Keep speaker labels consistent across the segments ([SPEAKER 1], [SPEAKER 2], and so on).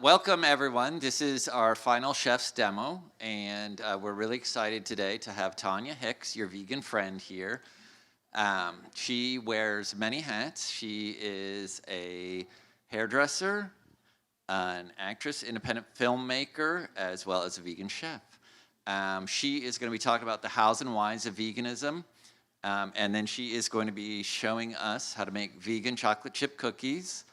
[SPEAKER 1] Welcome, everyone. This is our final chef's demo, and we're really excited today to have Tonia Hicks, your vegan friend, here. She wears many hats. She is a hairdresser, an actress, independent filmmaker, as well as a vegan chef. She is going to be talking about the hows and whys of veganism, and then she is going to be showing us how to make vegan chocolate chip cookies.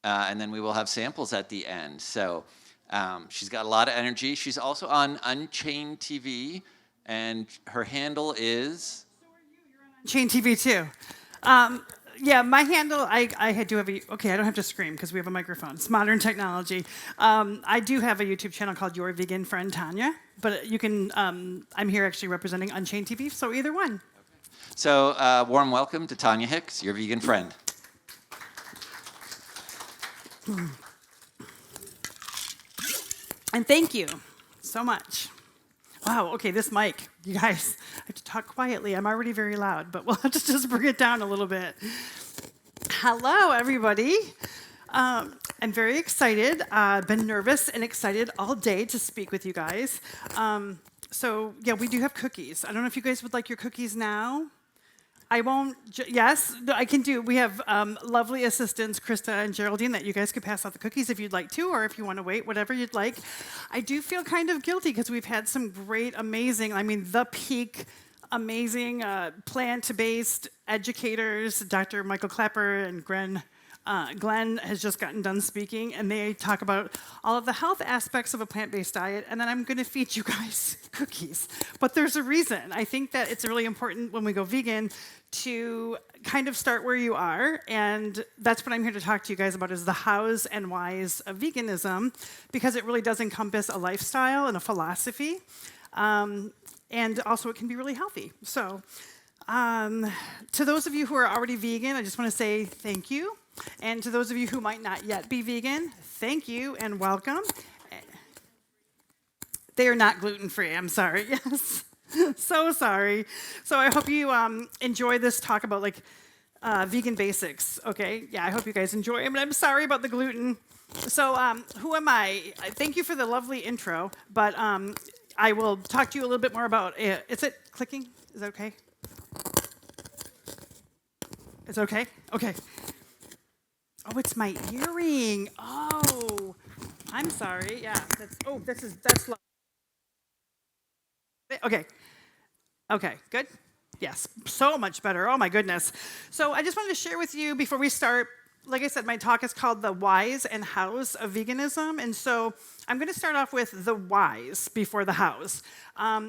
[SPEAKER 1] And then we will have samples at the end. So she's got a lot of energy. She's also on UnchainedTV, and her handle is...
[SPEAKER 2] So are you. You're on UnchainedTV too. Yeah, my handle, I do have a... Okay, I don't have to scream because we have a microphone. It's modern technology. I do have a YouTube channel called Your Vegan Friend Tonia, but you can... I'm here actually representing UnchainedTV, so either one.
[SPEAKER 1] Okay. So warm welcome to Tonia Hicks, your vegan friend.
[SPEAKER 2] And thank you so much. Wow, okay, this mic, you guys, I have to talk quietly. I'm already very loud, but we'll have to just bring it down a little bit. Hello, everybody. I'm very excited. I've been nervous and excited all day to speak with you guys. So, yeah, we do have cookies. I don't know if you guys would like your cookies now. I won't, yes, I can do. We have lovely assistants, Krista and Geraldine, that you guys could pass out the cookies if you'd like to, or if you want to wait, whatever you'd like. I do feel kind of guilty because we've had some great, amazing, the peak, amazing plant-based educators, Dr. Michael Clapper and Glenn has just gotten done speaking, and they talk about all of the health aspects of a plant-based diet, and then I'm going to feed you guys cookies. But there's a reason. I think that it's really important when we go vegan to kind of start where you are, and that's what I'm here to talk to you guys about is the hows and whys of veganism, because it really does encompass a lifestyle and a philosophy, and also it can be really healthy. So to those of you who are already vegan, I just want to say thank you. And to those of you who might not yet be vegan, thank you and welcome. They are not gluten-free, I'm sorry, yes. So sorry. So I hope you enjoy this talk about vegan basics, okay? Yeah, I hope you guys enjoy it. I'm sorry about the gluten. So who am I? Thank you for the lovely intro, but I will talk to you a little bit more about it. Is it clicking? Is that okay? It's okay? Okay. Oh, it's my earring. Oh, I'm sorry. Yeah. That's low. Okay. Okay, good. Yes, so much better. Oh my goodness. So I just wanted to share with you before we start. Like I said, my talk is called The Whys and Hows of Veganism. And so I'm going to start off with the whys before the hows.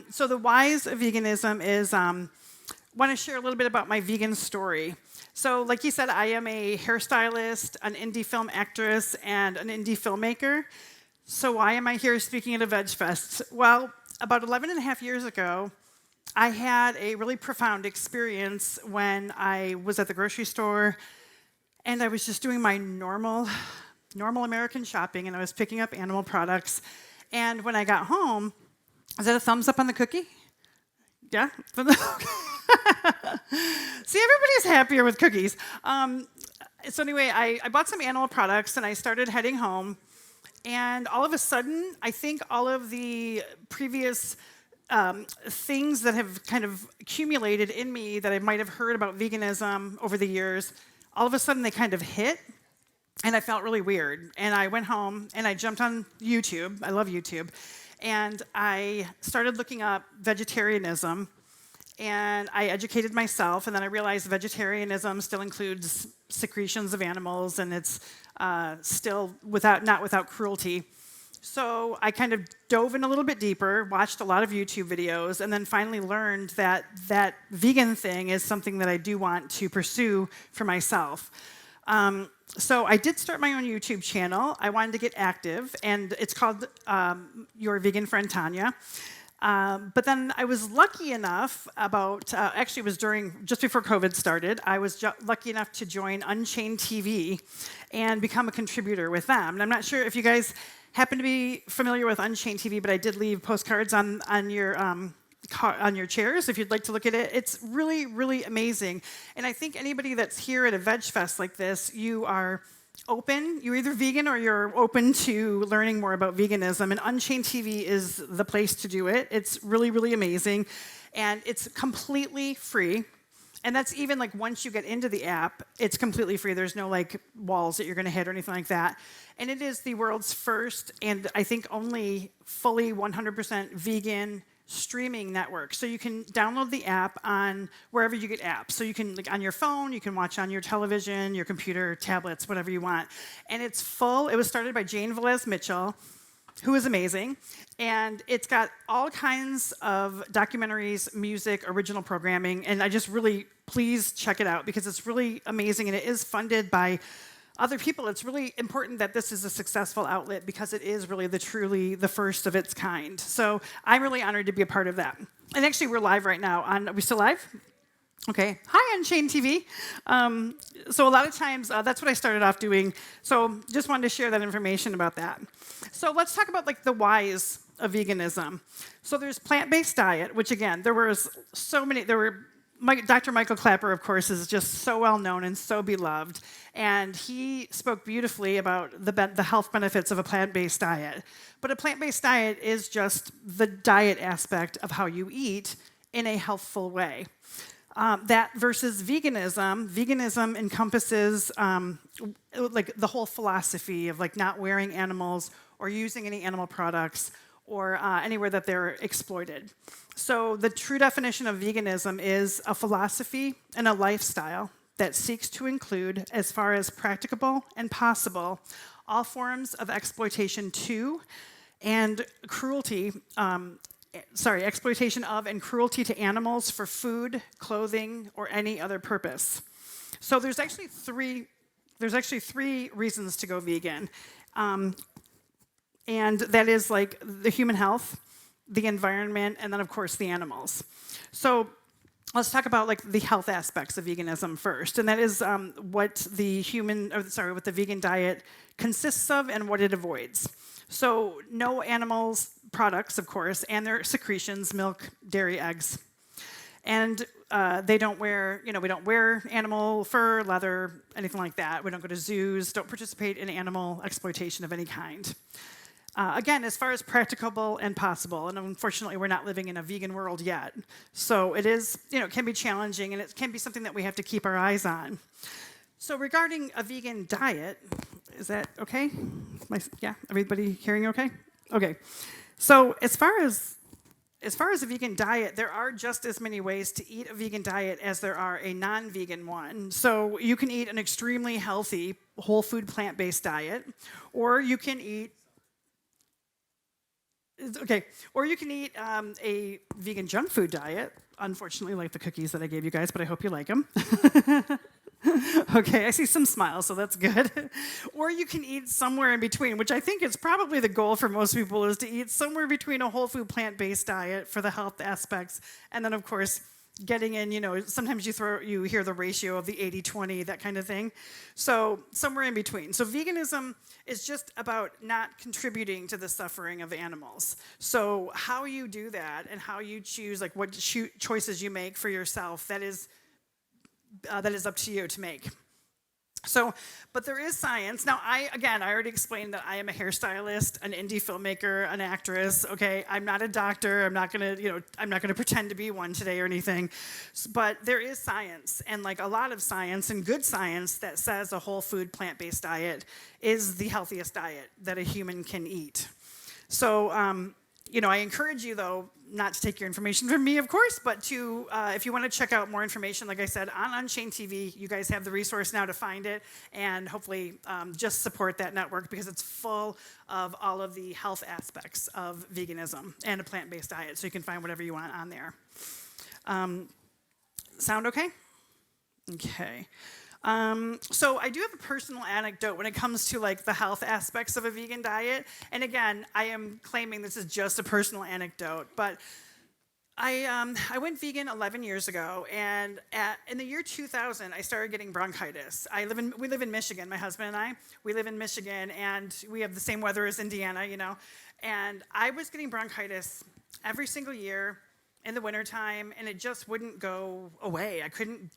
[SPEAKER 2] So the whys of veganism is, want to share a little bit about my vegan story. So like you said, I am a hairstylist, an indie film actress, and an indie filmmaker. So why am I here speaking at a VegFest? Well, about 11 and a half years ago, I had a really profound experience when I was at the grocery store, and I was just doing my normal American shopping, and I was picking up animal products. And when I got home, is that a thumbs up on the cookie? Yeah? See, everybody's happier with cookies. So anyway, I bought some animal products, and I started heading home. And all of a sudden, I think all of the previous things that have kind of accumulated in me that I might have heard about veganism over the years, all of a sudden they kind of hit, and I felt really weird. And I went home, and I jumped on YouTube. I love YouTube. And I started looking up vegetarianism. And I educated myself, and then I realized vegetarianism still includes secretions of animals, and it's still not without cruelty. So I kind of dove in a little bit deeper, watched a lot of YouTube videos, and then finally learned that that vegan thing is something that I do want to pursue for myself. So I did start my own YouTube channel. I wanted to get active, and it's called Your Vegan Friend Tonia. But then I was lucky enough actually it was just before COVID started, I was lucky enough to join UnchainedTV and become a contributor with them. And I'm not sure if you guys happen to be familiar with UnchainedTV, but I did leave postcards on your chairs if you'd like to look at it. It's really, really amazing. And I think anybody that's here at a VegFest like this, you are open. You're either vegan or you're open to learning more about veganism, and Unchained TV is the place to do it. It's really, really amazing, and it's completely free. And that's even like once you get into the app, it's completely free. There's no like walls that you're going to hit or anything like that. And it is the world's first, and I think only fully 100% vegan streaming network. So you can download the app on wherever you get apps. So you can, like on your phone, you can watch on your television, your computer, tablets, whatever you want. And it's full. It was started by Jane Velez Mitchell, who is amazing. And it's got all kinds of documentaries, music, original programming. And I just really, please check it out because it's really amazing. And it is funded by other people. It's really important that this is a successful outlet because it is really truly the first of its kind. So I'm really honored to be a part of that. And actually, we're live right now. Are we still live? Okay. Hi, Unchained TV. So a lot of times, that's what I started off doing. So just wanted to share that information about that. So let's talk about like the whys of veganism. So there's plant-based diet, which again, there were Dr. Michael Clapper, of course, is just so well known and so beloved. And he spoke beautifully about the health benefits of a plant-based diet. But a plant-based diet is just the diet aspect of how you eat in a healthful way. That versus veganism. Veganism encompasses like the whole philosophy of like not wearing animals or using any animal products or anywhere that they're exploited. So the true definition of veganism is a philosophy and a lifestyle that seeks to include, as far as practicable and possible, all forms of exploitation and cruelty, exploitation of and cruelty to animals for food, clothing, or any other purpose. So there's actually three reasons to go vegan. And that is like the human health, the environment, and then of course the animals. So let's talk about like the health aspects of veganism first, and that is what the vegan diet consists of and what it avoids. So no animals products, of course, and their secretions, milk, dairy, eggs. And we don't wear animal fur, leather, anything like that. We don't go to zoos, don't participate in animal exploitation of any kind. Again, as far as practicable and possible, and unfortunately we're not living in a vegan world yet. So it is, it can be challenging and it can be something that we have to keep our eyes on. So regarding a vegan diet, is that okay? Yeah, everybody hearing okay? Okay. So as far as a vegan diet, there are just as many ways to eat a vegan diet as there are a non-vegan one. So you can eat an extremely healthy, whole food, plant-based diet, or you can eat a vegan junk food diet, unfortunately like the cookies that I gave you guys, but I hope you like them. Okay, I see some smiles, so that's good. Or you can eat somewhere in between, which I think is probably the goal for most people, is to eat somewhere between a whole food plant-based diet for the health aspects, and then of course getting in, sometimes you hear the ratio of the 80-20, that kind of thing. So somewhere in between. So veganism is just about not contributing to the suffering of animals. So how you do that and how you choose, like what choices you make for yourself, that is up to you to make. So, but there is science. Now, I already explained that I am a hairstylist, an indie filmmaker, an actress. Okay, I'm not a doctor. I'm not gonna pretend to be one today or anything. But there is science, and like a lot of science and good science that says a whole food plant-based diet is the healthiest diet that a human can eat. So, I encourage you, though, not to take your information from me, of course, but to, if you want to check out more information, like I said, on Unchained TV, you guys have the resource now to find it, and hopefully just support that network because it's full of all of the health aspects of veganism and a plant-based diet, so you can find whatever you want on there. Sound okay? Okay. So I do have a personal anecdote when it comes to like the health aspects of a vegan diet. And again, I am claiming this is just a personal anecdote, but I went vegan 11 years ago, and in the year 2000, I started getting bronchitis. We live in Michigan, my husband and I. We live in Michigan, and we have the same weather as Indiana, And I was getting bronchitis every single year in the wintertime, and it just wouldn't go away. I couldn't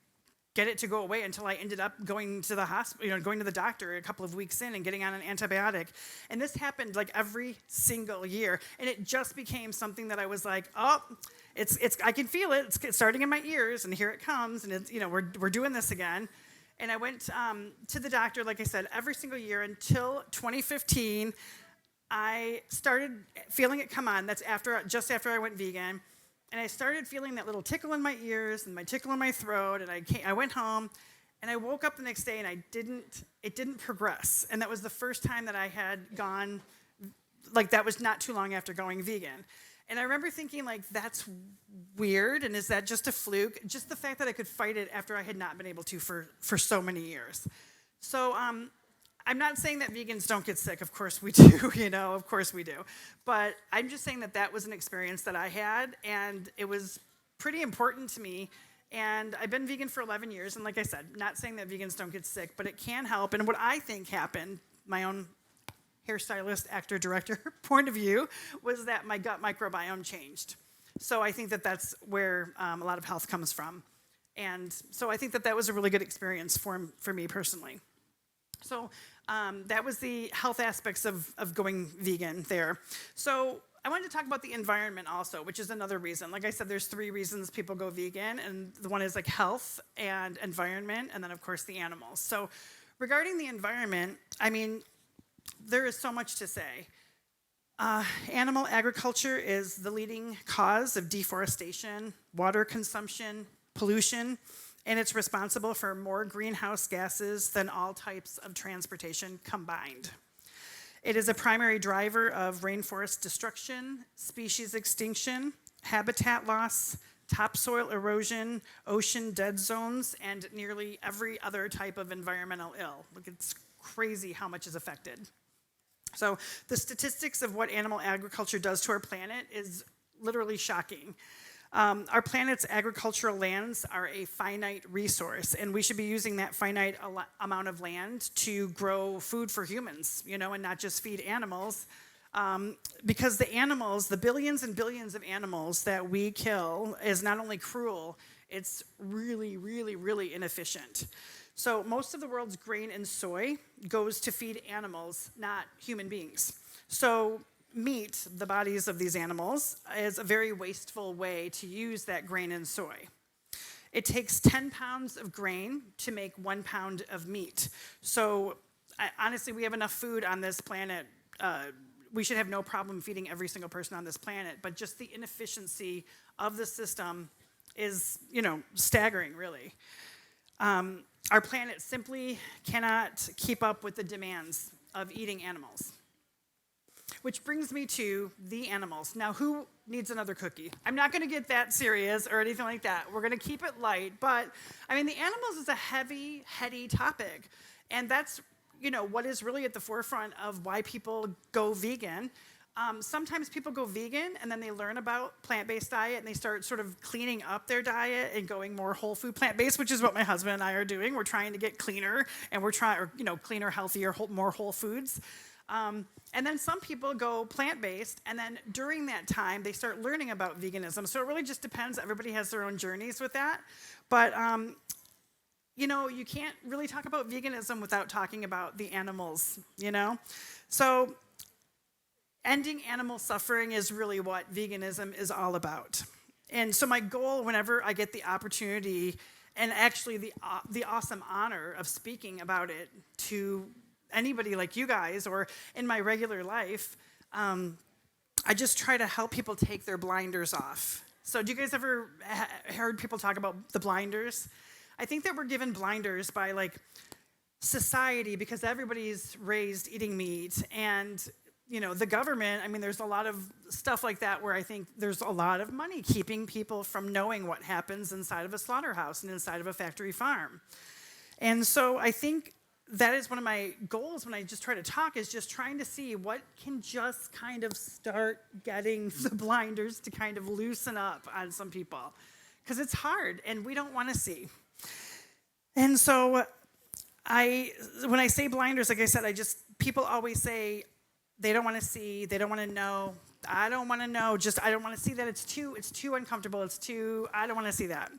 [SPEAKER 2] get it to go away until I ended up going to the hospital, going to the doctor a couple of weeks in and getting on an antibiotic. And this happened like every single year. And it just became something that I was like, oh, I can feel it. It's starting in my ears, and here it comes. And it's, we're doing this again. And I went to the doctor, like I said, every single year until 2015. I started feeling it come on. That's just after I went vegan. And I started feeling that little tickle in my ears and my tickle in my throat. And I went home, and I woke up the next day, and it didn't progress. And that was the first time that I had gone, like that was not too long after going vegan. And I remember thinking, like, that's weird, and is that just a fluke? Just the fact that I could fight it after I had not been able to for so many years. So I'm not saying that vegans don't get sick. Of course we do, of course we do. But I'm just saying that was an experience that I had, and it was pretty important to me. And I've been vegan for 11 years, and like I said, not saying that vegans don't get sick, but it can help. And what I think happened, my own hairstylist, actor, director point of view, was that my gut microbiome changed. So I think that that's where a lot of health comes from. And so I think that was a really good experience for me personally. So that was the health aspects of going vegan there. So I wanted to talk about the environment also, which is another reason. Like I said, there's 3 reasons people go vegan, and the one is like health and environment, and then of course the animals. So regarding the environment, I mean, there is so much to say. Animal agriculture is the leading cause of deforestation, water consumption, pollution, and it's responsible for more greenhouse gases than all types of transportation combined. It is a primary driver of rainforest destruction, species extinction, habitat loss, topsoil erosion, ocean dead zones, and nearly every other type of environmental ill. Look, it's crazy how much is affected. So the statistics of what animal agriculture does to our planet is literally shocking. Our planet's agricultural lands are a finite resource, and we should be using that finite amount of land to grow food for humans, and not just feed animals. Because the animals, the billions and billions of animals that we kill, is not only cruel, it's really, really, really inefficient. So most of the world's grain and soy goes to feed animals, not human beings. So meat, the bodies of these animals, is a very wasteful way to use that grain and soy. It takes 10 pounds of grain to make 1 pound of meat. So honestly, we have enough food on this planet. We should have no problem feeding every single person on this planet, but just the inefficiency of the system is, staggering, really. Our planet simply cannot keep up with the demands of eating animals. Which brings me to the animals. Now, who needs another cookie? I'm not going to get that serious or anything like that. We're going to keep it light, but the animals is a heavy, heady topic. And that's, what is really at the forefront of why people go vegan. Sometimes people go vegan and then they learn about plant-based diet and they start sort of cleaning up their diet and going more whole food plant-based, which is what my husband and I are doing. We're trying to get cleaner and cleaner, healthier, more whole foods. And then some people go plant-based, and then during that time, they start learning about veganism. So it really just depends. Everybody has their own journeys with that. But, you can't really talk about veganism without talking about the animals, So ending animal suffering is really what veganism is all about. And so my goal, whenever I get the opportunity, and actually the awesome honor of speaking about it to anybody like you guys or in my regular life, I just try to help people take their blinders off. So do you guys ever heard people talk about the blinders? I think that we're given blinders by society because everybody's raised eating meat and the government. There's a lot of stuff like that where I think there's a lot of money keeping people from knowing what happens inside of a slaughterhouse and inside of a factory farm. And so I think that is one of my goals when I just try to talk, is just trying to see what can just kind of start getting the blinders to kind of loosen up on some people. Because it's hard and we don't want to see. And so when I say blinders, like I said, people always say they don't want to see, they don't want to know. I don't want to know, I don't want to see that. It's too uncomfortable. I don't want to see that.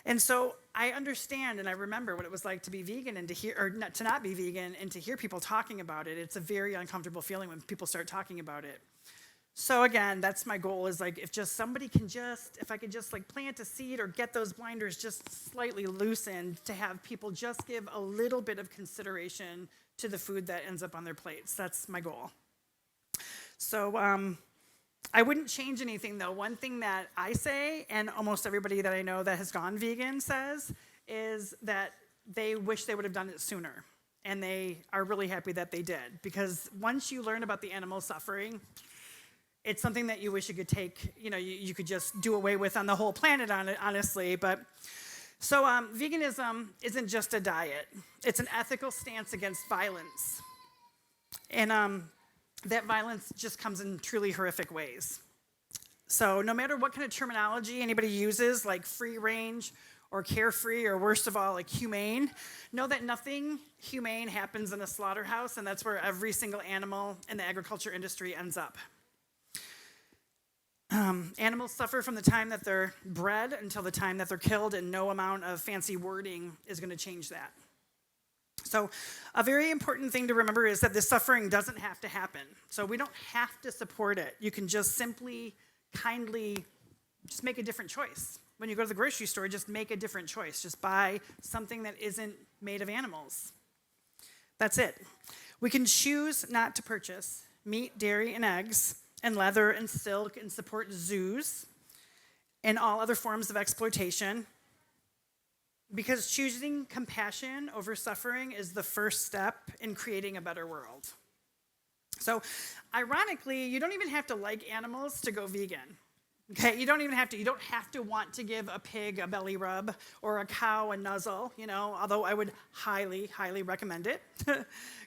[SPEAKER 2] And so I understand and I remember what it was like to be vegan and to hear, or not, to not be vegan and to hear people talking about it. It's a very uncomfortable feeling when people start talking about it. So again, that's my goal, is like, if just somebody can just, if I could just like plant a seed or get those blinders just slightly loosened to have people just give a little bit of consideration to the food that ends up on their plates. That's my goal. So I wouldn't change anything though. One thing that I say, and almost everybody that I know that has gone vegan says, is that they wish they would have done it sooner. And they are really happy that they did. Because once you learn about the animal suffering, it's something that you wish you could take, you could just do away with on the whole planet, honestly. But so veganism isn't just a diet. It's an ethical stance against violence. And that violence just comes in truly horrific ways. So no matter what kind of terminology anybody uses, like free range or carefree, or worst of all, like humane, know that nothing humane happens in a slaughterhouse, and that's where every single animal in the agriculture industry ends up. Animals suffer from the time that they're bred until the time that they're killed, and no amount of fancy wording is going to change that. So a very important thing to remember is that this suffering doesn't have to happen. So we don't have to support it. You can just simply, kindly, just make a different choice. When you go to the grocery store, just make a different choice. Just buy something that isn't made of animals. That's it. We can choose not to purchase meat, dairy, and eggs, and leather and silk, and support zoos and all other forms of exploitation, because choosing compassion over suffering is the first step in creating a better world. So ironically, you don't even have to like animals to go vegan. Okay, you don't have to want to give a pig a belly rub or a cow a nuzzle, although I would highly, highly recommend it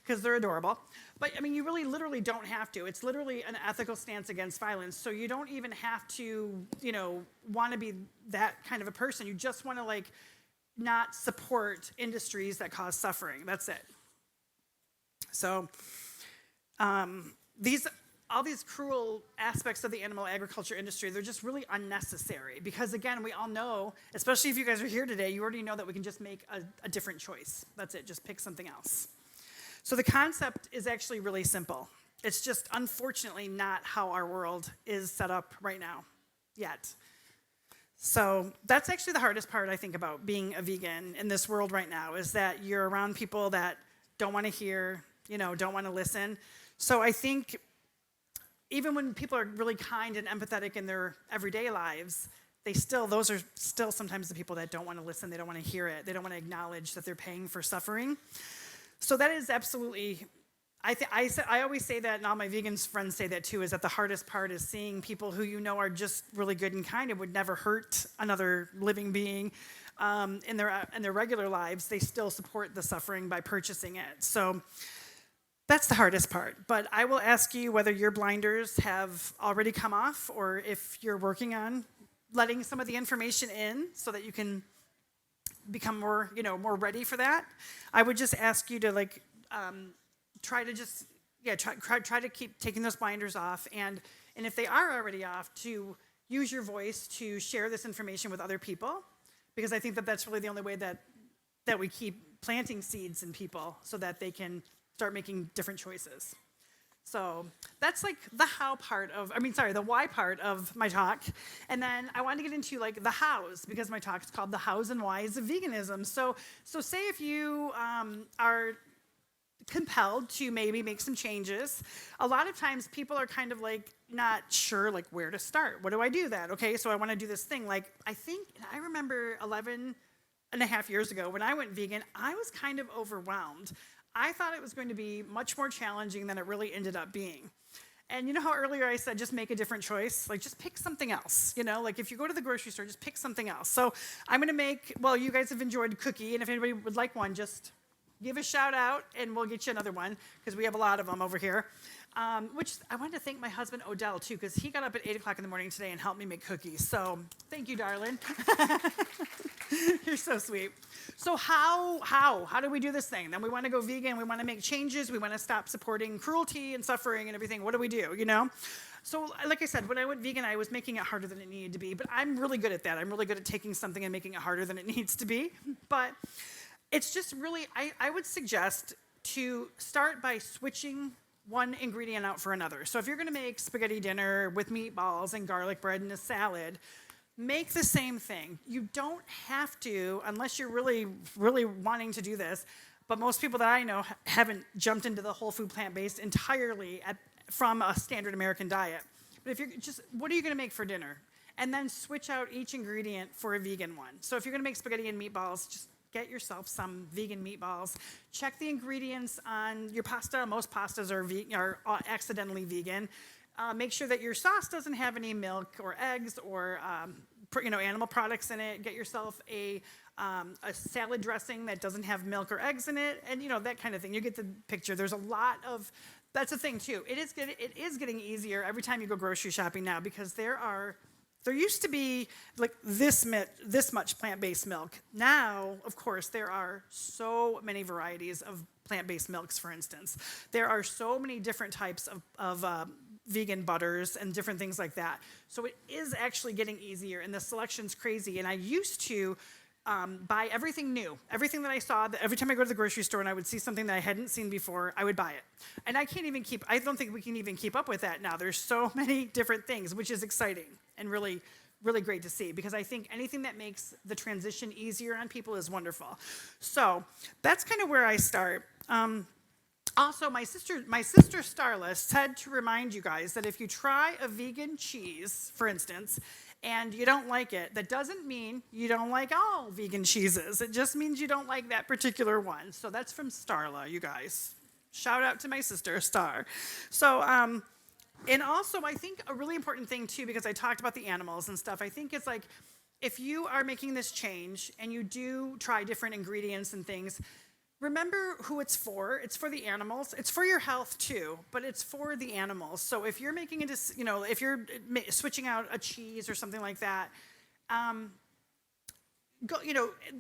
[SPEAKER 2] because they're adorable. But I mean, you really literally don't have to. It's literally an ethical stance against violence. So you don't even have to, want to be that kind of a person. You just want to not support industries that cause suffering. That's it. So all these cruel aspects of the animal agriculture industry, they're just really unnecessary, because again, we all know, especially if you guys are here today, you already know that we can just make a different choice. That's it, just pick something else. So the concept is actually really simple. It's just unfortunately not how our world is set up right now, yet. So that's actually the hardest part, I think, about being a vegan in this world right now, is that you're around people that don't want to hear, don't want to listen. So I think even when people are really kind and empathetic in their everyday lives, those are still sometimes the people that don't want to listen. They don't want to hear it. They don't want to acknowledge that they're paying for suffering. So that is absolutely, I always say that, and all my vegan friends say that too, is that the hardest part is seeing people who are just really good and kind and would never hurt another living being in their regular lives. They still support the suffering by purchasing it. So that's the hardest part. But I will ask you whether your blinders have already come off, or if you're working on letting some of the information in so that you can become more ready for that. I would just ask you to try to keep taking those blinders off, and if they are already off, to use your voice to share this information with other people, because I think that that's really the only way that we keep planting seeds in people so that they can start making different choices. So that's the the why part of my talk. And then I wanted to get into the hows, because my talk is called The Hows and Whys of Veganism. So say if you are compelled to maybe make some changes, a lot of times people are kind of not sure where to start. What do I do that? Okay, so I want to do this thing. I remember 11 and a half years ago when I went vegan, I was kind of overwhelmed. I thought it was going to be much more challenging than it really ended up being. And you know how earlier I said just make a different choice? Just pick something else. If you go to the grocery store, just pick something else. So I'm going to you guys have enjoyed cookie, and if anybody would like one, just give a shout out and we'll get you another one, because we have a lot of them over here. Which I wanted to thank my husband Odell too, because he got up at 8 o'clock in the morning today and helped me make cookies. So thank you, darling. You're so sweet. So how do we do this thing? Then we want to go vegan. We want to make changes. We want to stop supporting cruelty and suffering and everything. What do we do? So like I said, when I went vegan, I was making it harder than it needed to be, but I'm really good at that. I'm really good at taking something and making it harder than it needs to be. But it's just really, I would suggest to start by switching one ingredient out for another. So if you're gonna make spaghetti dinner with meatballs and garlic bread and a salad, make the same thing. You don't have to, unless you're really, really wanting to do this, but most people that I know haven't jumped into the whole food plant-based entirely from a standard American diet. But if you're just, what are you gonna make for dinner? And then switch out each ingredient for a vegan one. So if you're gonna make spaghetti and meatballs, just get yourself some vegan meatballs. Check the ingredients on your pasta. Most pastas are accidentally vegan. Make sure that your sauce doesn't have any milk or eggs or animal products in it. Get yourself a salad dressing that doesn't have milk or eggs in it, and that kind of thing. You get the picture. There's a lot of, that's the thing too. It is getting easier every time you go grocery shopping now, because there used to be like this much plant-based milk. Now, of course, there are so many varieties of plant-based milks, for instance. There are so many different types of vegan butters and different things like that. So it is actually getting easier, and the selection's crazy. And I used to buy everything new. Everything that I saw, every time I go to the grocery store and I would see something that I hadn't seen before, I would buy it. And I don't think we can even keep up with that now. There's so many different things, which is exciting and really, really great to see, because I think anything that makes the transition easier on people is wonderful. So that's kind of where I start. Also, my sister Starla said to remind you guys that if you try a vegan cheese, for instance, and you don't like it, that doesn't mean you don't like all vegan cheeses. It just means you don't like that particular one. So that's from Starla, you guys. Shout out to my sister, Star. So, and also I think a really important thing too, because I talked about the animals and stuff, I think it's like, if you are making this change and you do try different ingredients and things, remember who it's for. It's for the animals. It's for your health too, but it's for the animals. So if you're making it, if you're switching out a cheese or something like that,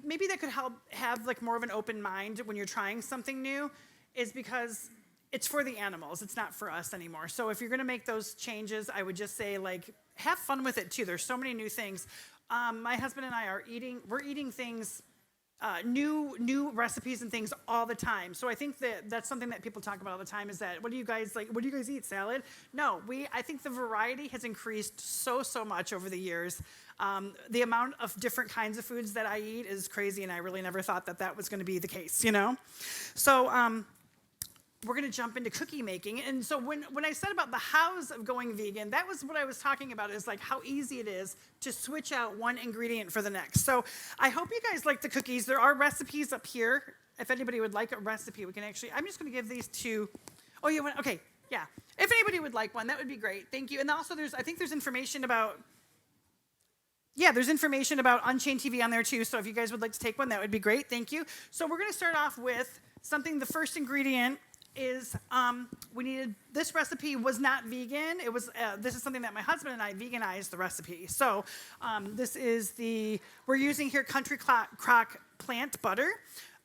[SPEAKER 2] maybe that could help have like more of an open mind when you're trying something new, is because it's for the animals. It's not for us anymore. So if you're going to make those changes, I would just say, like, have fun with it too. There's so many new things. My husband and I we're eating things, new recipes and things all the time. So I think that's something that people talk about all the time, is that, what do you guys eat, salad? No, I think the variety has increased so much over the years. The amount of different kinds of foods that I eat is crazy, and I really never thought that was going to be the case, So we're going to jump into cookie making. And so when I said about the hows of going vegan, that was what I was talking about, is like how easy it is to switch out one ingredient for the next. So I hope you guys like the cookies. There are recipes up here. If anybody would like a recipe, we can actually, I'm just going to give these to, oh, you want, okay, yeah. If anybody would like one, that would be great. Thank you. And also I think there's information about, there's information about UnchainedTV on there too. So if you guys would like to take one, that would be great. Thank you. So we're going to start off with something. The first ingredient is this recipe was not vegan. It was, this is something that my husband and I veganized the recipe. So this is we're using here Country Crock plant butter.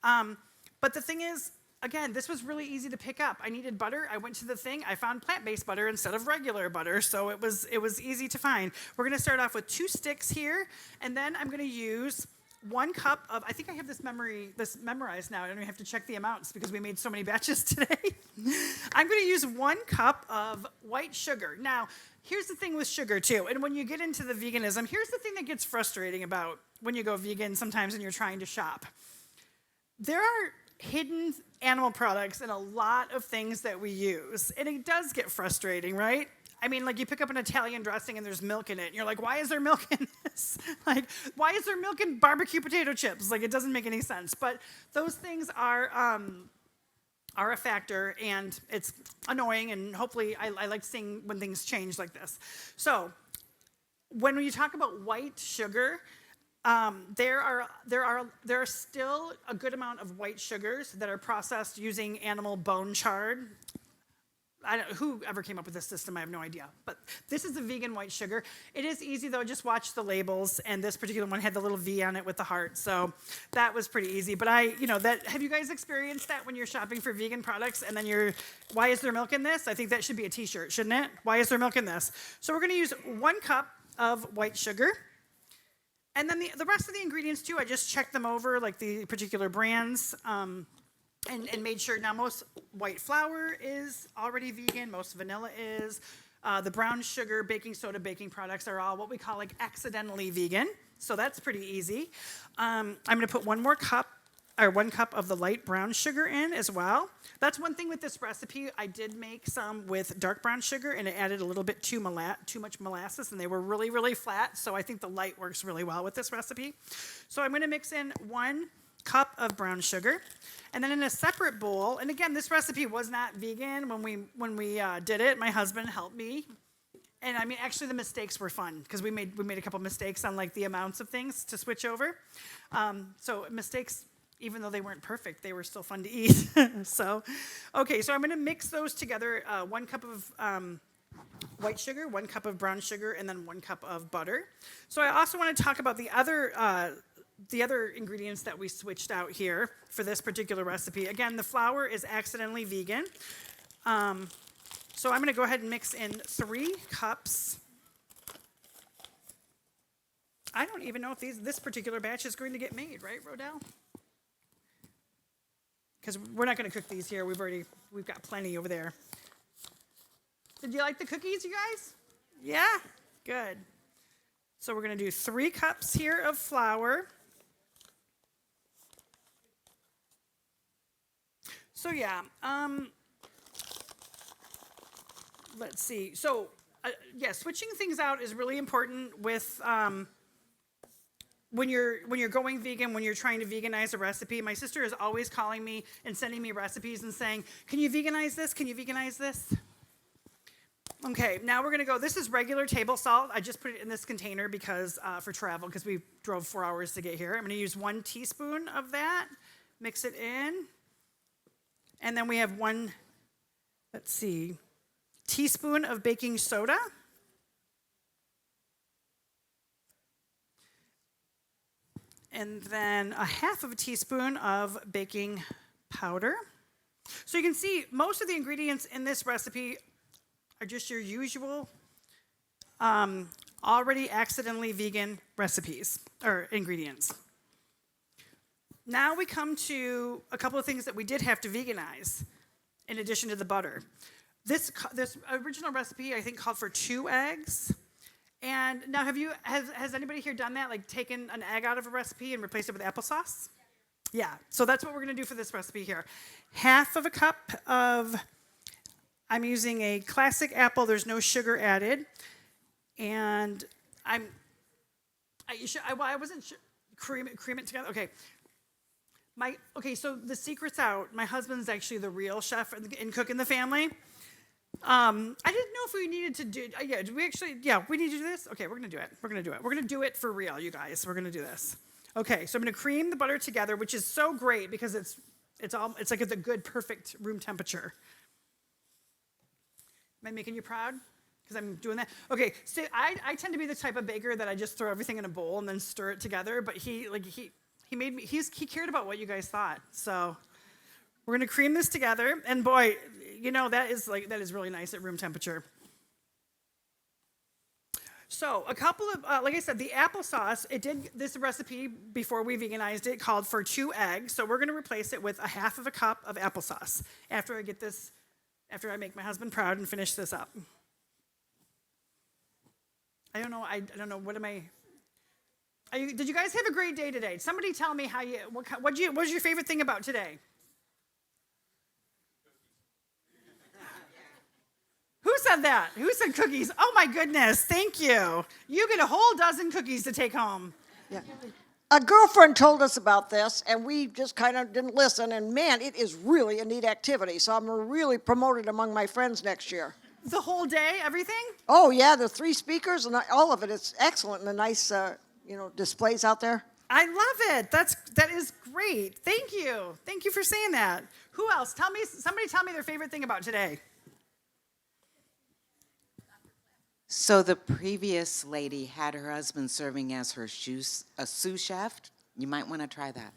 [SPEAKER 2] But the thing is, again, this was really easy to pick up. I needed butter. I went to the thing. I found plant-based butter instead of regular butter. So it was easy to find. We're going to start off with 2 sticks here. And then I'm going to use 1 cup of, I think I have this memorized now. I don't even have to check the amounts because we made so many batches today. I'm going to use 1 cup of white sugar. Now, here's the thing with sugar too. And when you get into the veganism, here's the thing that gets frustrating about when you go vegan sometimes and you're trying to shop. There are hidden animal products in a lot of things that we use. And it does get frustrating, right? I mean, like, you pick up an Italian dressing and there's milk in it. And you're like, why is there milk in this? Like, why is there milk in barbecue potato chips? Like, it doesn't make any sense. But those things are a factor, and it's annoying. And hopefully, I like seeing when things change like this. So when you talk about white sugar, there are still a good amount of white sugars that are processed using animal bone chard. whoever came up with this system, I have no idea. But this is a vegan white sugar. It is easy though, just watch the labels. And this particular one had the little V on it with the heart. So that was pretty easy. But have you guys experienced that when you're shopping for vegan products and then why is there milk in this? I think that should be a t-shirt, shouldn't it? Why is there milk in this? So we're gonna use 1 cup of white sugar. And then the rest of the ingredients too, I just checked them over, like the particular brands. And made sure, now most white flour is already vegan, most vanilla is. The brown sugar, baking soda, baking products are all what we call like accidentally vegan. So that's pretty easy. I'm gonna put 1 cup of the light brown sugar in as well. That's one thing with this recipe. I did make some with dark brown sugar and it added a little bit too much molasses and they were really, really flat. So I think the light works really well with this recipe. So I'm gonna mix in 1 cup of brown sugar. And then in a separate bowl, and again, this recipe was not vegan when we did it. My husband helped me, and I mean, actually, the mistakes were fun because we made a couple mistakes on like the amounts of things to switch over. So mistakes, even though they weren't perfect, they were still fun to eat. So I'm going to mix those together: 1 cup of white sugar, 1 cup of brown sugar, and then 1 cup of butter. So I also want to talk about the other ingredients that we switched out here for this particular recipe. Again, the flour is accidentally vegan. So I'm gonna go ahead and mix in 3 cups. I don't even know if this particular batch is going to get made, right, Rodell? Because we're not gonna cook these here. We've got plenty over there. Did you like the cookies, you guys? Yeah, good. So we're gonna do 3 cups here of flour. So yeah, let's see. So switching things out is really important with when you're going vegan, when you're trying to veganize a recipe. My sister is always calling me and sending me recipes and saying, "Can you veganize this? Can you veganize this?" Okay, now we're gonna go. This is regular table salt. I just put it in this container because for travel, because we drove 4 hours to get here. I'm gonna use 1 teaspoon of that. Mix it in. And then we have 1, teaspoon of baking soda. And then a 1/2 teaspoon of baking powder. So you can see most of the ingredients in this recipe are just your usual already accidentally vegan recipes or ingredients. Now we come to a couple of things that we did have to veganize in addition to the butter. This original recipe, I think, called for 2 eggs. And now has anybody here done that, like taken an egg out of a recipe and replaced it with applesauce? Yeah, so that's what we're gonna do for this recipe here. 1/2 cup of, I'm using a classic apple, there's no sugar added. And I wasn't sure, cream it together, okay. So the secret's out. My husband's actually the real chef and cook in the family. I didn't know if we needed to do, we need to do this? Okay, we're gonna do it. We're gonna do it for real, you guys. We're gonna do this. Okay, so I'm gonna cream the butter together, which is so great because it's like at the good, perfect room temperature. Am I making you proud? Because I'm doing that. Okay, so I tend to be the type of baker that I just throw everything in a bowl and then stir it together, but he cared about what you guys thought. So we're gonna cream this together, and boy, that is really nice at room temperature. So a couple of, like I said, the applesauce, this recipe before we veganized it called for 2 eggs. So we're gonna replace it with a 1/2 cup of applesauce after I make my husband proud and finish this up. I don't know, what am I? Did you guys have a great day today? Somebody tell me what was your favorite thing about today? Who said that? Who said cookies? Oh my goodness, thank you. You get a whole dozen cookies to take home.
[SPEAKER 3] Yeah. A girlfriend told us about this, and we just kind of didn't listen, and man, it is really a neat activity, so I'm going to really promote it among my friends next year.
[SPEAKER 2] The whole day, everything?
[SPEAKER 3] Oh yeah, the 3 speakers and all of it. It's excellent, and the nice displays out there.
[SPEAKER 2] I love it. That is great. Thank you. Thank you for saying that. Who else? Somebody tell me their favorite thing about today.
[SPEAKER 4] So the previous lady had her husband serving as her a sous chef. You might want to try that.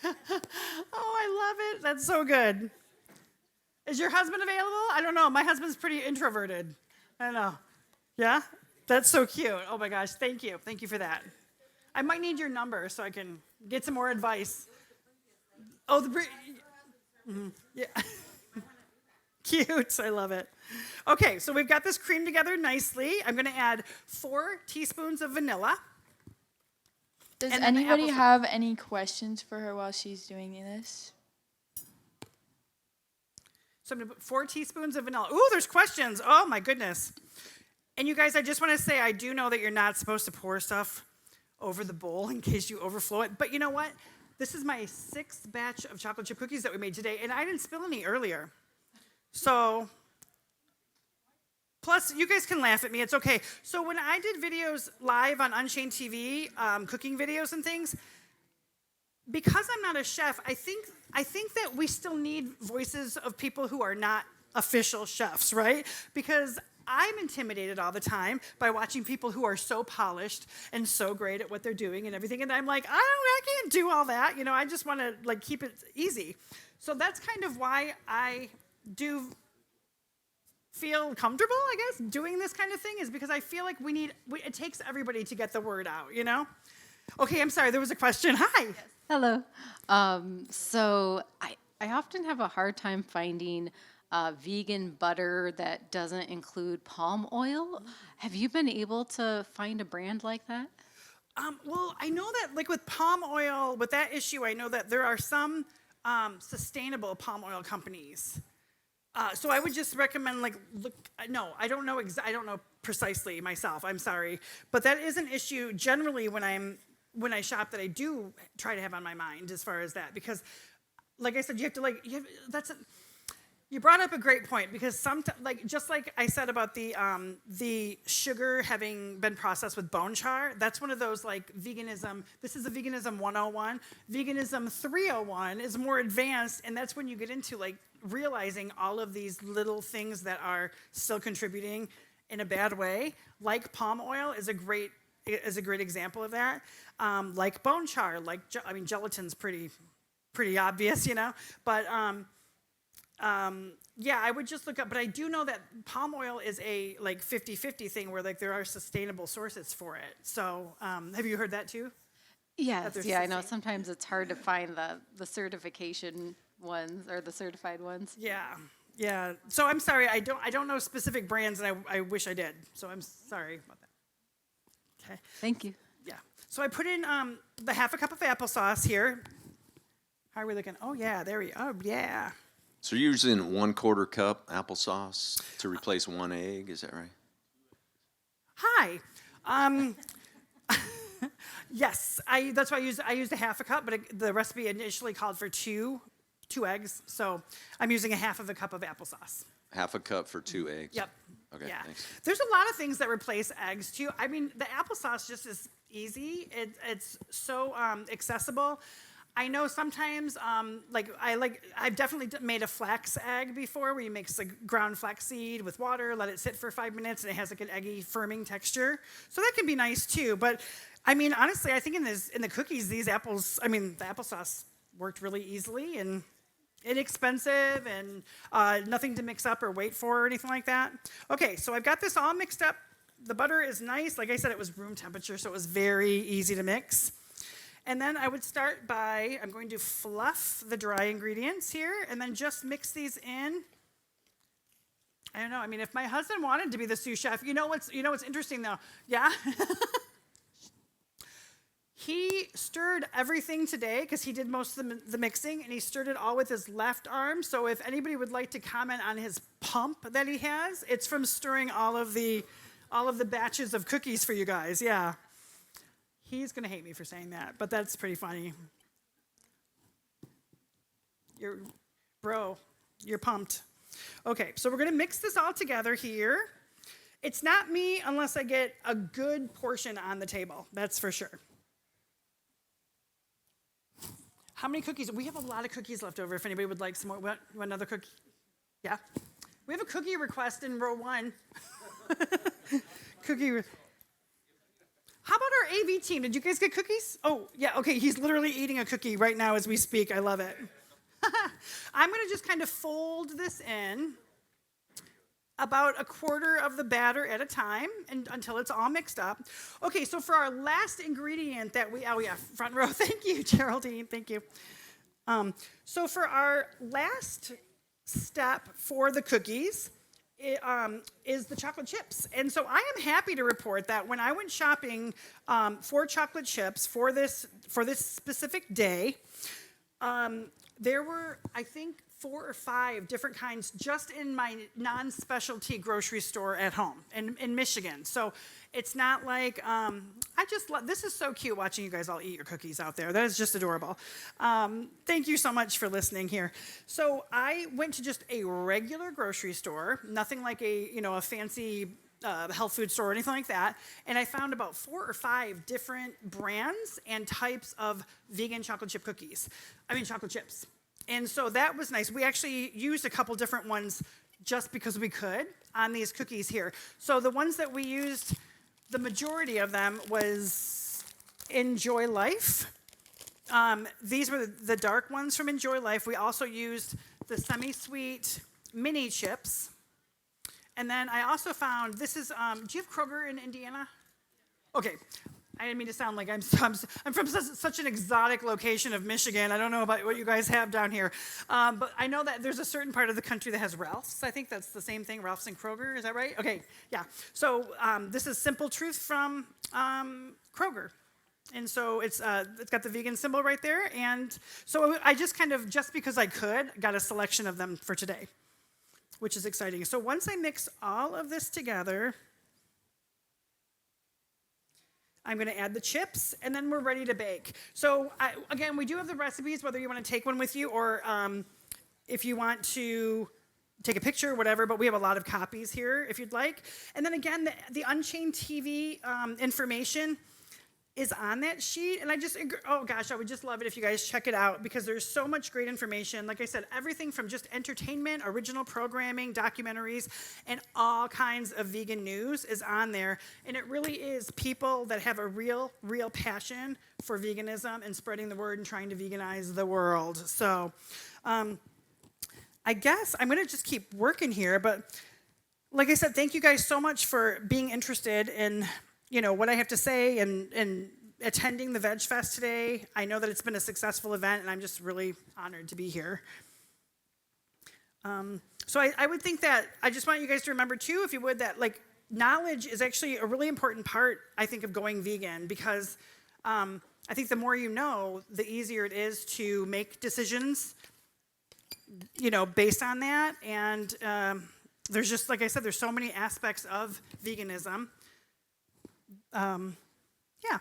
[SPEAKER 2] Oh, I love it. That's so good. Is your husband available? I don't know. My husband's pretty introverted. I don't know. Yeah? That's so cute. Oh my gosh. Thank you. Thank you for that. I might need your number so I can get some more advice. Oh, yeah. Cute. I love it. Okay, so we've got this cream together nicely. I'm going to add 4 teaspoons of vanilla.
[SPEAKER 5] Does
[SPEAKER 2] And then the
[SPEAKER 5] anybody
[SPEAKER 2] apple-
[SPEAKER 5] have any questions for her while she's doing this?
[SPEAKER 2] So I'm going to put 4 teaspoons of vanilla. Ooh, there's questions. Oh my goodness. And you guys, I just want to say I do know that you're not supposed to pour stuff over the bowl in case you overflow it. But you know what? This is my 6th batch of chocolate chip cookies that we made today, and I didn't spill any earlier. So, plus, you guys can laugh at me. It's okay. So when I did videos live on UnchainedTV, cooking videos and things, because I'm not a chef, I think that we still need voices of people who are not official chefs, right? Because I'm intimidated all the time by watching people who are so polished and so great at what they're doing and everything, and I'm like, I can't do all that. You know, I just want to like keep it easy. So that's kind of why I do feel comfortable, I guess, doing this kind of thing, is because I feel like it takes everybody to get the word out, you know? Okay, I'm sorry, there was a question. Hi. Yes.
[SPEAKER 6] Hello. So I often have a hard time finding vegan butter that doesn't include palm oil. Have you been able to find a brand like that?
[SPEAKER 2] Well, I know that like with palm oil, with that issue, I know that there are some sustainable palm oil companies. So I would just recommend no, I don't know I don't know precisely myself. I'm sorry, but that is an issue generally when I shop that I do try to have on my mind as far as that, because like I said, you have to you brought up a great point, because sometimes, just like I said about the sugar having been processed with bone char, that's one of those veganism. This is a veganism 101. Veganism 301 is more advanced, and that's when you get into realizing all of these little things that are still contributing in a bad way. Like palm oil is a great example of that. Like bone char, gelatin's pretty obvious, you know, but. Yeah, I would just look up, but I do know that palm oil is a 50-50 thing where there are sustainable sources for it. So have you heard that too?
[SPEAKER 6] Yes, yeah, I know sometimes it's hard to find the certification ones or the certified ones.
[SPEAKER 2] Yeah. So I'm sorry, I don't know specific brands, and I wish I did. So I'm sorry about that. Okay.
[SPEAKER 6] Thank you.
[SPEAKER 2] Yeah. So I put in the 1/2 cup of applesauce here. How are we looking? Oh yeah, there we go. Oh yeah.
[SPEAKER 7] So you're using 1/4 cup applesauce to replace 1 egg, is that right?
[SPEAKER 2] Hi. Yes, that's why I used a 1/2 cup, but the recipe initially called for two eggs, so I'm using a 1/2 cup of applesauce.
[SPEAKER 7] 1/2 cup for 2 eggs?
[SPEAKER 2] Yep.
[SPEAKER 7] Okay,
[SPEAKER 2] Yeah.
[SPEAKER 7] thanks.
[SPEAKER 2] There's a lot of things that replace eggs too. I mean, the applesauce just is easy. It's so accessible. I know sometimes, I've definitely made a flax egg before, where you mix ground flaxseed with water, let it sit for 5 minutes, and it has an eggy firming texture. So that can be nice too. But I mean, honestly, I think in the cookies, the applesauce worked really easily and inexpensive, and nothing to mix up or wait for or anything like that. Okay, so I've got this all mixed up. The butter is nice. Like I said, it was room temperature, so it was very easy to mix. And then I would start by, I'm going to fluff the dry ingredients here, and then just mix these in. I don't know. I mean, if my husband wanted to be the sous chef, you know what's interesting though? Yeah. He stirred everything today because he did most of the mixing, and he stirred it all with his left arm. So if anybody would like to comment on his pump that he has, it's from stirring all of the batches of cookies for you guys. Yeah. He's going to hate me for saying that, but that's pretty funny. You're pumped. Okay, so we're going to mix this all together here. It's not me unless I get a good portion on the table, that's for sure. How many cookies? We have a lot of cookies left over if anybody would like some more. Want another cookie? Yeah? We have a cookie request in row 1. Cookie. How about our AV team? Did you guys get cookies? Oh, yeah, okay. He's literally eating a cookie right now as we speak. I love it. I'm going to just kind of fold this in about a quarter of the batter at a time and until it's all mixed up. Okay, so for our last ingredient that oh yeah, front row. Thank you, Geraldine. Thank you. So for our last step for the cookies, is the chocolate chips. And so I am happy to report that when I went shopping for chocolate chips for this specific day, there were, I think, 4 or 5 different kinds just in my non-specialty grocery store at home in Michigan. So it's not like, I just love, this is so cute watching you guys all eat your cookies out there. That is just adorable. Thank you so much for listening here. So I went to just a regular grocery store, nothing like a fancy health food store or anything like that. And I found about 4 or 5 different brands and types of vegan chocolate chips. And so that was nice. We actually used a couple different ones just because we could on these cookies here. So the ones that we used, the majority of them was Enjoy Life. These were the dark ones from Enjoy Life. We also used the semi-sweet mini chips. And then I also found, this is, do you have Kroger in Indiana? Okay. I didn't mean to sound like I'm from such an exotic location of Michigan. I don't know about what you guys have down here. But I know that there's a certain part of the country that has Ralph's. I think that's the same thing, Ralph's and Kroger. Is that right? Okay, yeah. So this is Simple Truth from Kroger. And so it's got the vegan symbol right there. And so I just just because I could, got a selection of them for today, which is exciting. So once I mix all of this together, I'm going to add the chips, and then we're ready to bake. So, again, we do have the recipes, whether you want to take one with you or if you want to take a picture or whatever, but we have a lot of copies here if you'd like. And then, again, the UnchainedTV information is on that sheet, and oh gosh, I would just love it if you guys check it out because there's so much great information. Like I said, everything from just entertainment, original programming, documentaries, and all kinds of vegan news is on there. And it really is people that have a real passion for veganism and spreading the word and trying to veganize the world. So I guess I'm gonna just keep working here, but like I said, thank you guys so much for being interested in what I have to say and attending the VegFest today. I know that it's been a successful event, and I'm just really honored to be here. So I would think that I just want you guys to remember, too, if you would, that knowledge is actually a really important part, I think, of going vegan because I think the more you know, the easier it is to make decisions, based on that. And there's just, like I said, there's so many aspects of veganism. Yeah.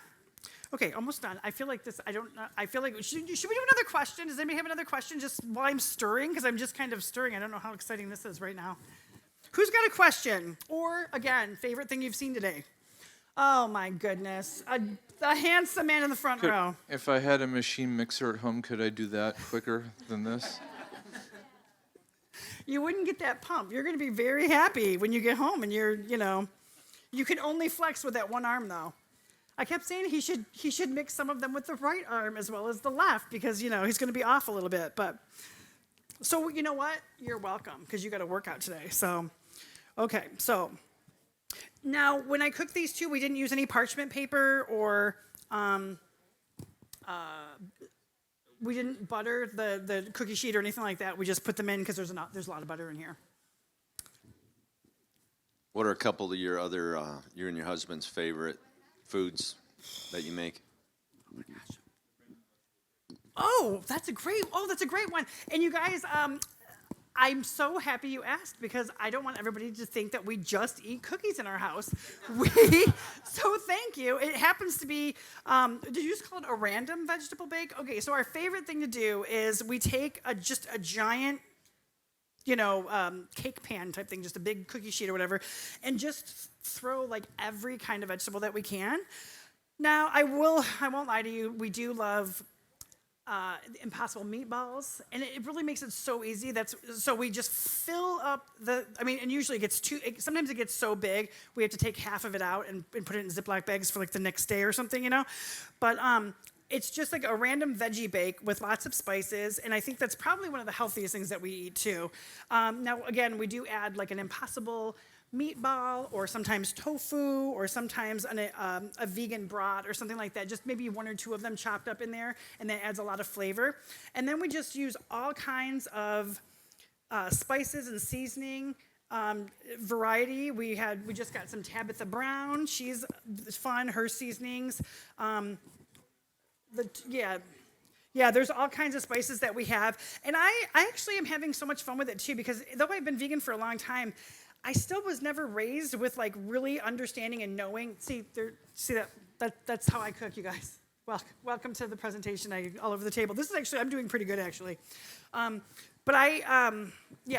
[SPEAKER 2] Okay, almost done. I feel like should we do another question? Does anybody have another question just while I'm stirring? Because I'm just kind of stirring. I don't know how exciting this is right now. Who's got a question? Or, again, favorite thing you've seen today? Oh, my goodness. A handsome man in the front row.
[SPEAKER 8] If I had a machine mixer at home, could I do that quicker than this?
[SPEAKER 2] You wouldn't get that pump. You're going to be very happy when you get home and you can only flex with that one arm, though. I kept saying he should mix some of them with the right arm as well as the left because, he's going to be off a little bit. But so, you know what? You're welcome because you got to work out today. So, okay. So now when I cooked these two, we didn't use any parchment paper or we didn't butter the cookie sheet or anything like that. We just put them in because there's a lot of butter in here.
[SPEAKER 7] What are a couple of your other, you and your husband's favorite foods that you make?
[SPEAKER 2] Oh, that's a great one. And you guys, I'm so happy you asked because I don't want everybody to think that we just eat cookies in our house. So thank you. It happens to be, did you just call it a random vegetable bake? Okay, so our favorite thing to do is we take just a giant cake pan type thing, just a big cookie sheet or whatever, and just throw every kind of vegetable that we can. Now, I won't lie to you, we do love Impossible meatballs, and it really makes it so easy. So we just fill up and usually it gets sometimes it gets so big, we have to take half of it out and put it in Ziploc bags for like the next day or something, But it's just like a random veggie bake with lots of spices, and I think that's probably one of the healthiest things that we eat too. Now, again, we do add like an Impossible meatball, or sometimes tofu, or sometimes a vegan brat or something like that. Just maybe one or two of them chopped up in there, and that adds a lot of flavor. And then we just use all kinds of spices and seasoning. Variety. We just got some Tabitha Brown. She's fun. Her seasonings. There's all kinds of spices that we have, and I actually am having so much fun with it too, because though I've been vegan for a long time, I still was never raised with like really understanding and knowing. That's how I cook, you guys. Welcome to the presentation. All over the table. This is actually, I'm doing pretty good actually. But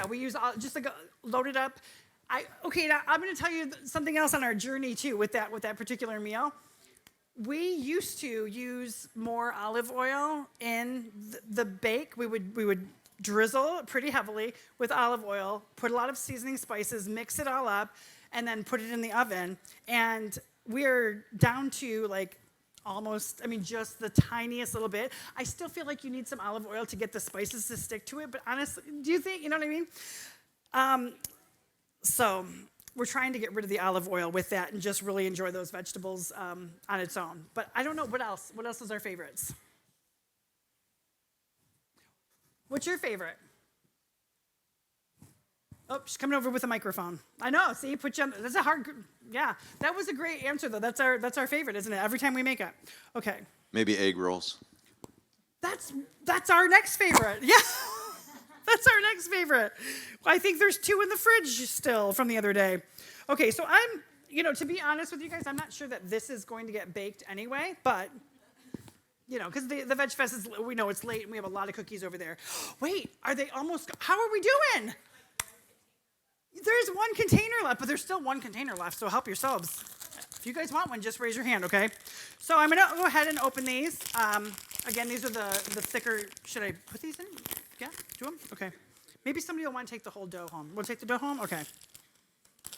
[SPEAKER 2] we use just like loaded up. Now I'm going to tell you something else on our journey too with that particular meal. We used to use more olive oil in the bake. We would drizzle pretty heavily with olive oil, put a lot of seasoning spices, mix it all up, and then put it in the oven. And we're down to like almost, just the tiniest little bit. I still feel like you need some olive oil to get the spices to stick to it, but honestly, do you think, you know what I mean? So we're trying to get rid of the olive oil with that and just really enjoy those vegetables on its own. But I don't know, what else? What else is our favorites? What's your favorite? Oh, she's coming over with a microphone. I know, see, put you on, that's a hard, yeah. That was a great answer though. That's our favorite, isn't it? Every time we make it. Okay.
[SPEAKER 7] Maybe egg rolls.
[SPEAKER 2] That's our next favorite, yeah. That's our next favorite. I think there's 2 in the fridge still from the other day. Okay, so to be honest with you guys, I'm not sure that this is going to get baked anyway, but, because the VegFest is, we know it's late and we have a lot of cookies over there. Wait, are they almost, how are we doing? There's 1 container left, but there's still 1 container left, so help yourselves. If you guys want one, just raise your hand, okay? So I'm gonna go ahead and open these. Again, these are the thicker, should I put these in? Yeah, do them? Okay. Maybe somebody will want to take the whole dough home. Want to take the dough home? Okay.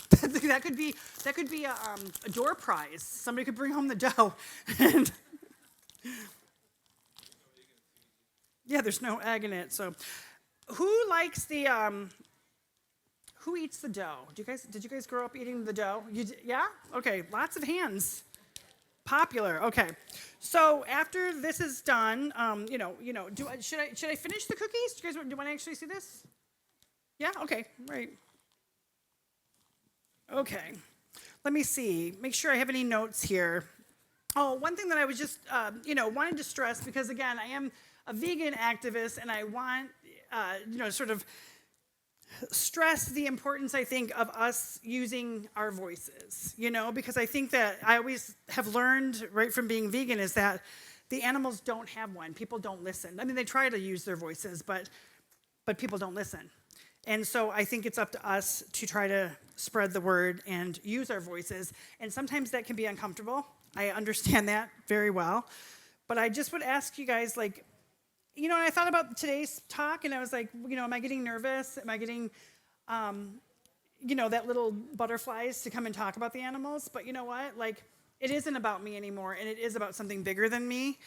[SPEAKER 2] that could be a door prize. Somebody could bring home the dough. And yeah, there's no egg in it. So, who likes who eats the dough? Did you guys grow up eating the dough? Yeah? Okay. Lots of hands. Popular. Okay. So after this is done, should I finish the cookies? Do you guys want to actually see this? Yeah. Okay. Right. Okay. Let me see. Make sure I have any notes here. Oh, one thing that I was just wanted to stress, because again, I am a vegan activist, and I want sort of stress the importance, I think, of us using our voices, because I think that I always have learned right from being vegan is that the animals don't have one. People don't listen. They try to use their voices, but people don't listen. And so I think it's up to us to try to spread the word and use our voices. And sometimes that can be uncomfortable. I understand that very well. But I just would ask you guys, and I thought about today's talk, and I was like, am I getting nervous? Am I getting, that little butterflies to come and talk about the animals? But you know what? It isn't about me anymore, and it is about something bigger than me.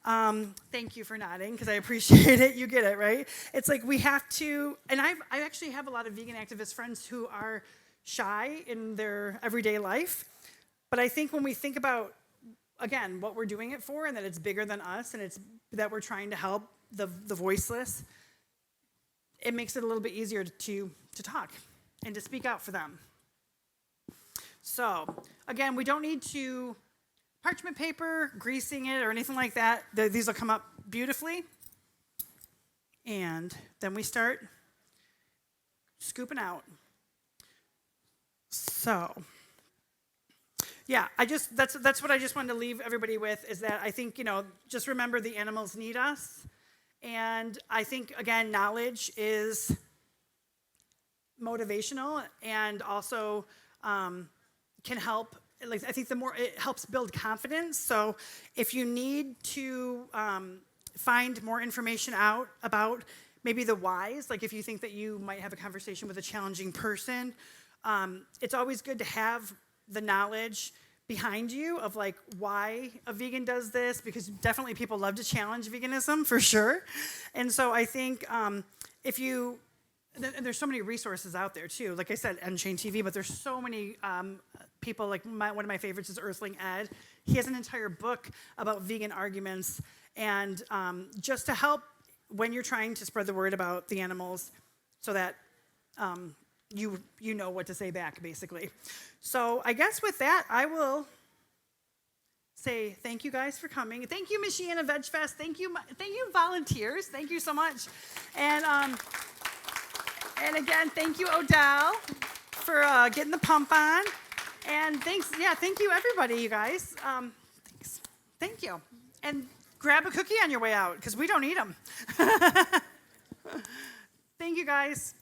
[SPEAKER 2] Thank you for nodding, because I appreciate it. You get it, right? It's like we have to, and I actually have a lot of vegan activist friends who are shy in their everyday life. But I think when we think about, again, what we're doing it for, and that it's bigger than us, and it's that we're trying to help the voiceless, it makes it a little bit easier to talk and to speak out for them. So, again, we don't need to parchment paper, greasing it, or anything like that. These will come up beautifully. And then we start scooping out. So, yeah, that's what I just wanted to leave everybody with, is that I think, just remember the animals need us. And I think, again, knowledge is motivational and also can help. I think the more it helps build confidence. So if you need to find more information out about maybe the whys. Like if you think that you might have a conversation with a challenging person, it's always good to have the knowledge behind you of like why a vegan does this, because definitely people love to challenge veganism for sure. And so I think if you, and there's so many resources out there too. Like I said, UnchainedTV, but there's so many people. Like one of my favorites is Earthling Ed. He has an entire book about vegan arguments, and just to help when you're trying to spread the word about the animals, so that you know what to say back, basically. So I guess with that, I will say thank you guys for coming. Thank you, Michiana VegFest. Thank you volunteers. Thank you so much. And again, thank you, Odell, for getting the pump on. And thank you, everybody, you guys. Thanks. Thank you. And grab a cookie on your way out, because we don't eat them. Thank you, guys.